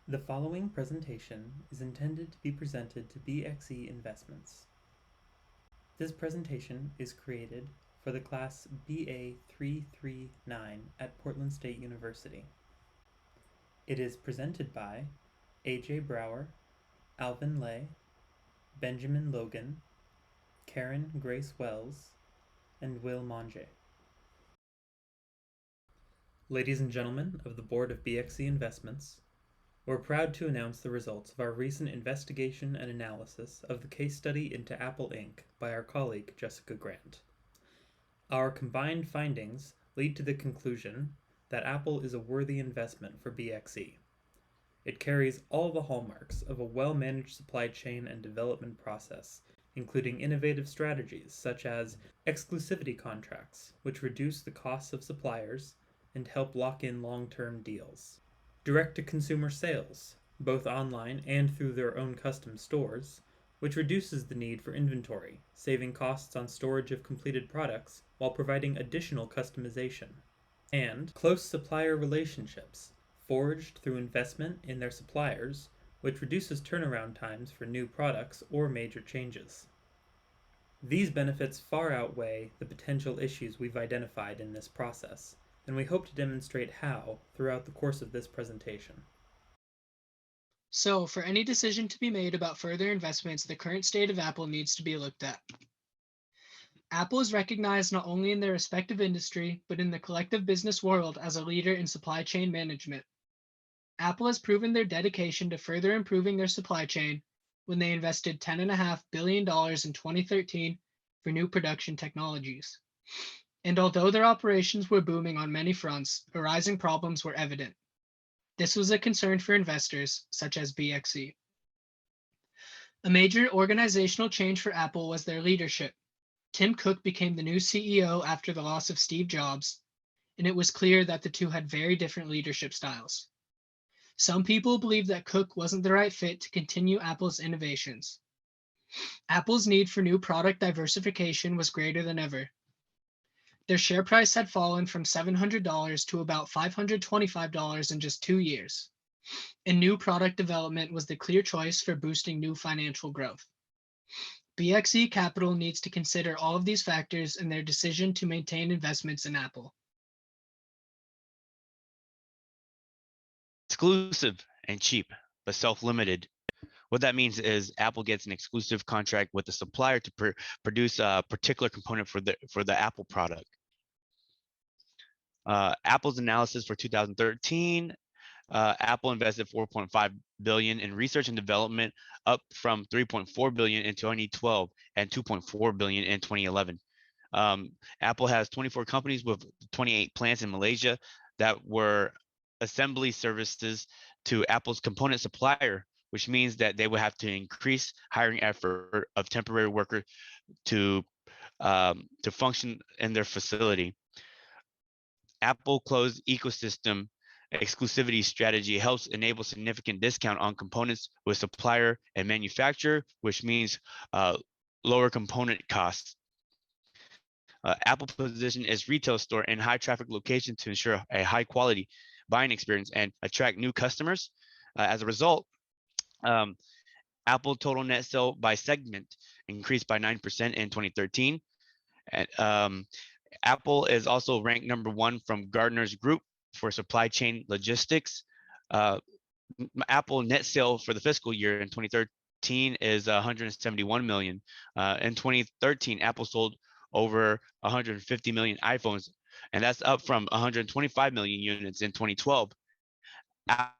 The following presentation is intended to be presented to BXE Investments. This presentation is created for the class BA 339 at Portland State University. It is presented by AJ Brower, Alvin Lay, Benjamin Logan, Karen Grace Wells, and Will Monge. Ladies and gentlemen of the Board of BXE Investments, we're proud to announce the results of our recent investigation and analysis of the case study into Apple Inc. by our colleague Jessica Grant. Our combined findings lead to the conclusion that Apple is a worthy investment for BXE. It carries all the hallmarks of a well-managed supply chain and development process, including innovative strategies such as exclusivity contracts, which reduce the costs of suppliers and help lock in long-term deals. Direct-to-consumer sales, both online and through their own custom stores, which reduces the need for inventory, saving costs on storage of completed products while providing additional customization. And close supplier relationships, forged through investment in their suppliers, which reduces turnaround times for new products or major changes. These benefits far outweigh the potential issues we've identified in this process, and we hope to demonstrate how throughout the course of this presentation. So, for any decision to be made about further investments, the current state of Apple needs to be looked at. Apple is recognized not only in their respective industry, but in the collective business world as a leader in supply chain management. Apple has proven their dedication to further improving their supply chain when they invested $10.5 billion in 2013 for new production technologies. And although their operations were booming on many fronts, arising problems were evident. This was a concern for investors, such as BXE. A major organizational change for Apple was their leadership. Tim Cook became the new CEO after the loss of Steve Jobs, and it was clear that the two had very different leadership styles. Some people believe that Cook wasn't the right fit to continue Apple's innovations. Apple's need for new product diversification was greater than ever. Their share price had fallen from $700 to about $525 in just 2 years. And new product development was the clear choice for boosting new financial growth. BXE Capital needs to consider all of these factors in their decision to maintain investments in Apple. Exclusive and cheap, but self-limited. What that means is Apple gets an exclusive contract with the supplier to produce a particular component for the Apple product. Apple's analysis for 2013, Apple invested 4.5 billion in research and development, up from 3.4 billion in 2012 and 2.4 billion in 2011. Apple has 24 companies with 28 plants in Malaysia that were assembly services to Apple's component supplier, which means that they would have to increase hiring effort of temporary workers to function in their facility. Apple closed ecosystem exclusivity strategy helps enable significant discount on components with supplier and manufacturer, which means lower component costs. Apple position its retail store in high traffic location to ensure a high quality buying experience and attract new customers. As a result, Apple total net sale by segment increased by 9% in 2013. And Apple is also ranked #1 from Gartner's group for supply chain logistics. Apple net sale for the fiscal year in 2013 is 171 million. In 2013, Apple sold over 150 million iPhones, and that's up from 125 million units in 2012.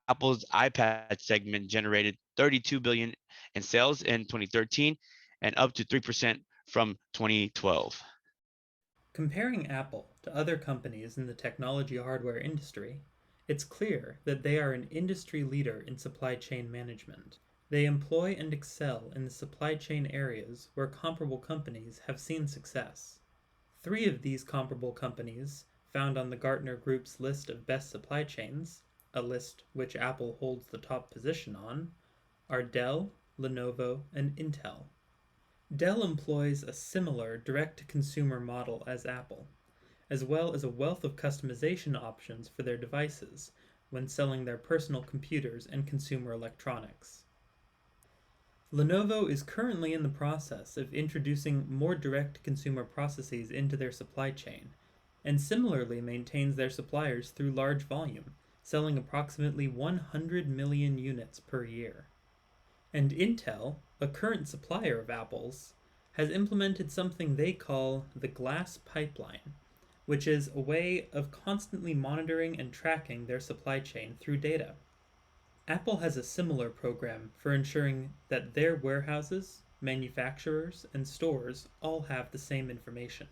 Apple's iPad segment generated 32 billion in sales in 2013 and up to 3% from 2012. Comparing Apple to other companies in the technology hardware industry, it's clear that they are an industry leader in supply chain management. They employ and excel in the supply chain areas where comparable companies have seen success. 3 of these comparable companies, found on the Gartner Group's list of best supply chains, a list which Apple holds the top position on, are Dell, Lenovo, and Intel. Dell employs a similar direct-to-consumer model as Apple, as well as a wealth of customization options for their devices, when selling their personal computers and consumer electronics. Lenovo is currently in the process of introducing more direct consumer processes into their supply chain, and similarly maintains their suppliers through large volume, selling approximately 100 million units per year. And Intel, a current supplier of Apple's, has implemented something they call the glass pipeline, which is a way of constantly monitoring and tracking their supply chain through data. Apple has a similar program for ensuring that their warehouses, manufacturers, and stores all have the same information.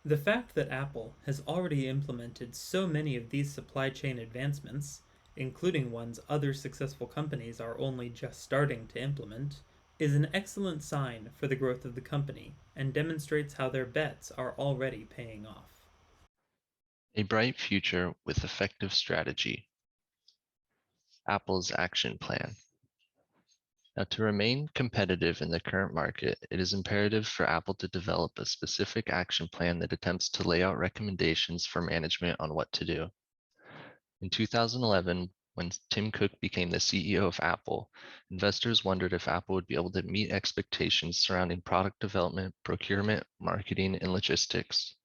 The fact that Apple has already implemented so many of these supply chain advancements, including ones other successful companies are only just starting to implement, is an excellent sign for the growth of the company and demonstrates how their bets are already paying off. A bright future with effective strategy. Apple's action plan. Now, to remain competitive in the current market, it is imperative for Apple to develop a specific action plan that attempts to lay out recommendations for management on what to do. In 2011, when Tim Cook became the CEO of Apple, investors wondered if Apple would be able to meet expectations surrounding product development, procurement, marketing, and logistics.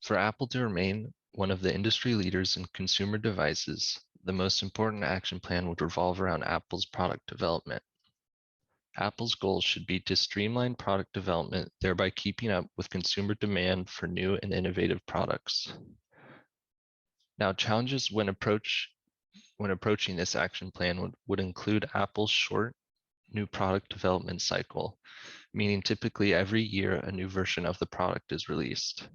For Apple to remain one of the industry leaders in consumer devices, the most important action plan would revolve around Apple's product development. Apple's goals should be to streamline product development, thereby keeping up with consumer demand for new and innovative products. Now, challenges when approaching this action plan would include Apple's short new product development cycle, meaning typically every year a new version of the product is released.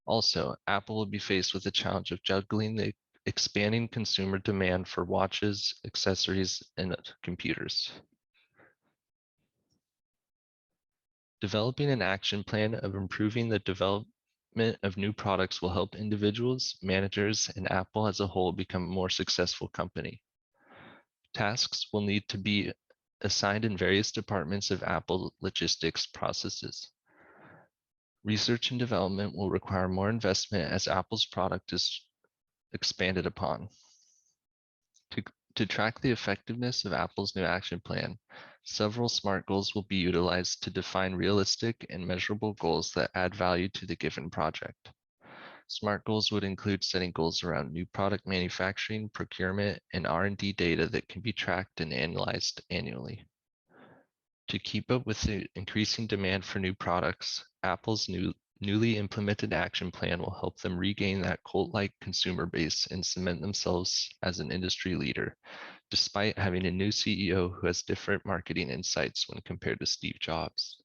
Also, Apple will be faced with the challenge of juggling the expanding consumer demand for watches, accessories, and computers. Developing an action plan of improving the development of new products will help individuals, managers, and Apple as a whole become a more successful company. Tasks will need to be assigned in various departments of Apple logistics processes. Research and development will require more investment as Apple's product is expanded upon. To track the effectiveness of Apple's new action plan, several SMART goals will be utilized to define realistic and measurable goals that add value to the given project. SMART goals would include setting goals around new product manufacturing, procurement, and R&D data that can be tracked and analyzed annually. To keep up with the increasing demand for new products, Apple's newly implemented action plan will help them regain that cult-like consumer base and cement themselves as an industry leader, despite having a new CEO who has different marketing insights when compared to Steve Jobs.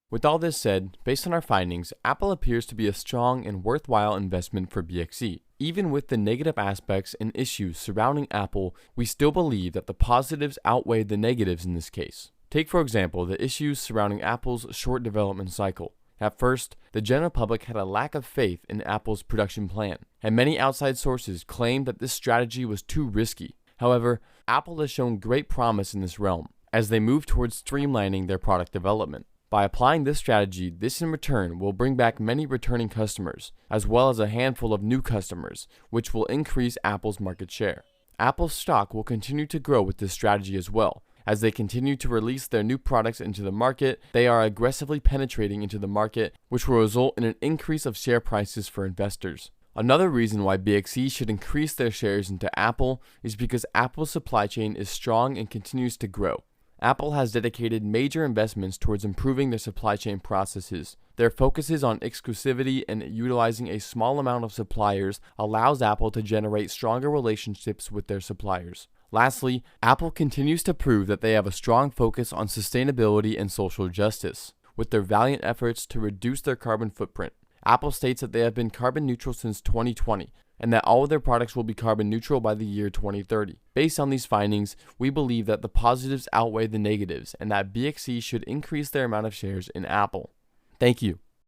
With all this said, based on our findings, Apple appears to be a strong and worthwhile investment for BXE. Even with the negative aspects and issues surrounding Apple, we still believe that the positives outweigh the negatives in this case. Take, for example, the issues surrounding Apple's short development cycle. At first, the general public had a lack of faith in Apple's production plan, and many outside sources claimed that this strategy was too risky. However, Apple has shown great promise in this realm, as they move towards streamlining their product development. By applying this strategy, this in return will bring back many returning customers, as well as a handful of new customers, which will increase Apple's market share. Apple's stock will continue to grow with this strategy as well. As they continue to release their new products into the market, they are aggressively penetrating into the market, which will result in an increase of share prices for investors. Another reason why BXE should increase their shares into Apple is because Apple's supply chain is strong and continues to grow. Apple has dedicated major investments towards improving their supply chain processes. Their focuses on exclusivity and utilizing a small amount of suppliers allows Apple to generate stronger relationships with their suppliers. Lastly, Apple continues to prove that they have a strong focus on sustainability and social justice, with their valiant efforts to reduce their carbon footprint. Apple states that they have been carbon neutral since 2020, and that all of their products will be carbon neutral by the year 2030. Based on these findings, we believe that the positives outweigh the negatives, and that BXE should increase their amount of shares in Apple. Thank you.